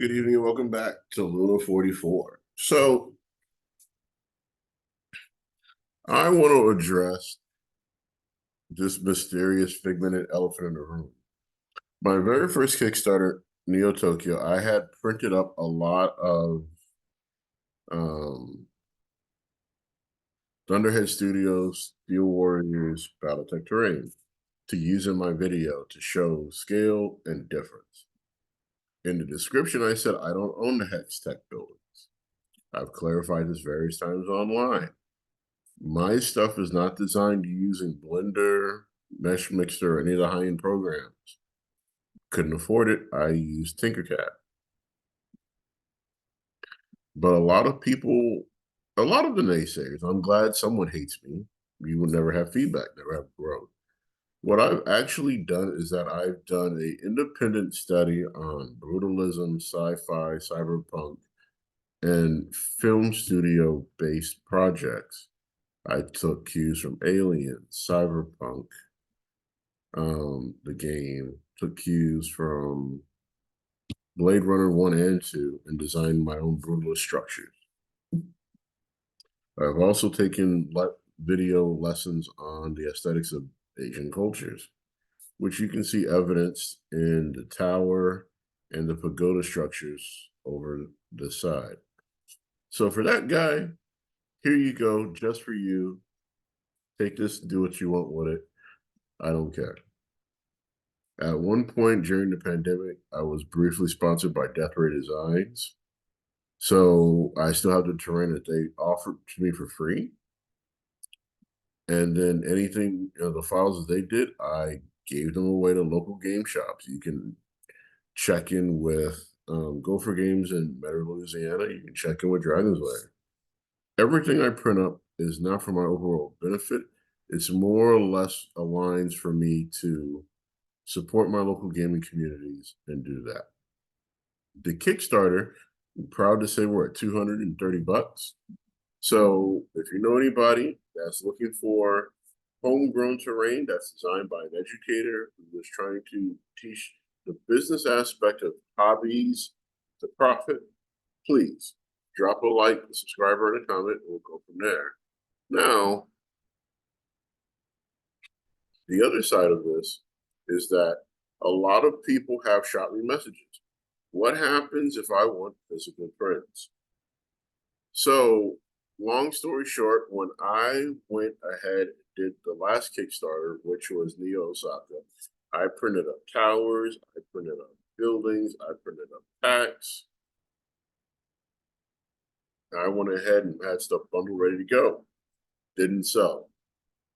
Good evening and welcome back to Luna 44. So I want to address this mysterious figmented elephant in the room. My very first Kickstarter, Neo Tokyo, I had printed up a lot of um, Thunderhead Studios, Steel Warriors, Battletech terrain to use in my video to show scale and difference. In the description, I said I don't own the Hex Tech buildings. I've clarified this various times online. My stuff is not designed using Blender, Mesh Mixer, or any of the high-end programs. Couldn't afford it. I used Tinkercad. But a lot of people, a lot of the naysayers, I'm glad someone hates me. You would never have feedback, never have growth. What I've actually done is that I've done an independent study on brutalism, sci-fi, cyberpunk, and film studio-based projects. I took cues from Alien, Cyberpunk, the game, took cues from Blade Runner 1 and 2, and designed my own brutalist structures. I've also taken video lessons on the aesthetics of Asian cultures, which you can see evidenced in the tower and the pagoda structures over the side. So for that guy, here you go, just for you. Take this, do what you want with it. I don't care. At one point during the pandemic, I was briefly sponsored by Death Ray Designs. So I still have the terrain that they offered to me for free. And then anything, the files that they did, I gave them away to local game shops. You can check in with Gopher Games in Metairie, Louisiana. You can check in with Dragon's Lair. Everything I print up is not for my overall benefit. It's more or less aligns for me to support my local gaming communities and do that. The Kickstarter, I'm proud to say we're at 230 bucks. So if you know anybody that's looking for homegrown terrain that's designed by an educator who is trying to teach the business aspect of hobbies to profit, please drop a like, a subscriber, and a comment, and we'll go from there. Now, the other side of this is that a lot of people have shot me messages. What happens if I want physical prints? So, long story short, when I went ahead and did the last Kickstarter, which was Neo Osaka, I printed up towers, I printed up buildings, I printed up packs. I went ahead and had stuff bundled ready to go. Didn't sell.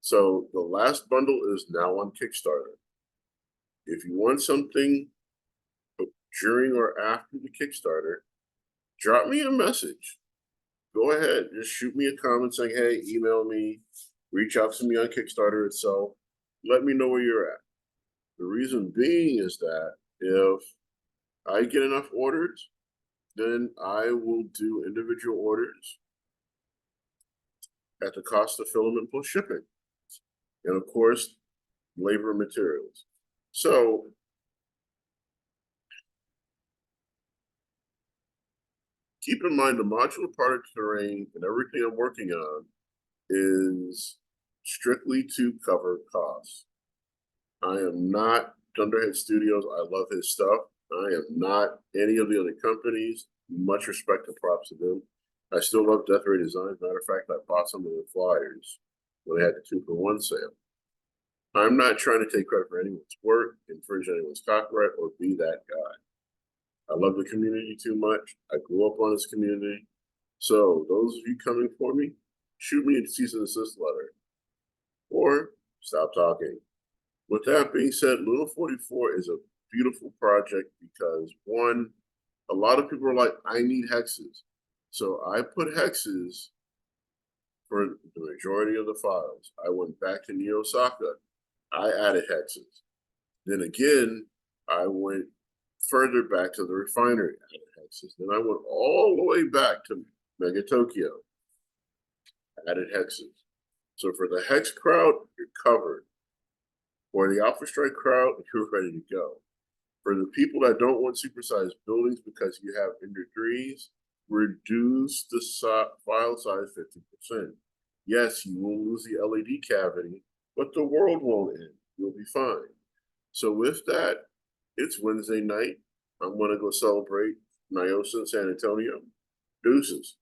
So the last bundle is now on Kickstarter. If you want something during or after the Kickstarter, drop me a message. Go ahead, just shoot me a comment saying, hey, email me, reach out to me on Kickstarter itself. Let me know where you're at. The reason being is that if I get enough orders, then I will do individual orders at the cost of filament plus shipping. And of course, labor and materials. So keep in mind the modular product terrain and everything I'm working on is strictly to cover costs. I am not Thunderhead Studios. I love his stuff. I am not any of the other companies. Much respect and props to them. I still love Death Ray Designs. Matter of fact, I bought some of the flyers when they had the 2-for-1 sale. I'm not trying to take credit for anyone's work, infringe anyone's copyright, or be that guy. I love the community too much. I grew up on this community. So those of you coming for me, shoot me a cease and desist letter. Or stop talking. With that being said, Luna 44 is a beautiful project because, one, a lot of people are like, I need hexes. So I put hexes for the majority of the files. I went back to Neo Osaka. I added hexes. Then again, I went further back to the refinery, added hexes. Then I went all the way back to Mega Tokyo, added hexes. So for the hex crowd, you're covered. For the Alpha Strike crowd, you're ready to go. For the people that don't want supersized buildings because you have in degrees, reduce the file size 50%. Yes, you will lose the LED cavity, but the world won't end. You'll be fine. So with that, it's Wednesday night. I'm gonna go celebrate Nyosa in San Antonio. Deuces.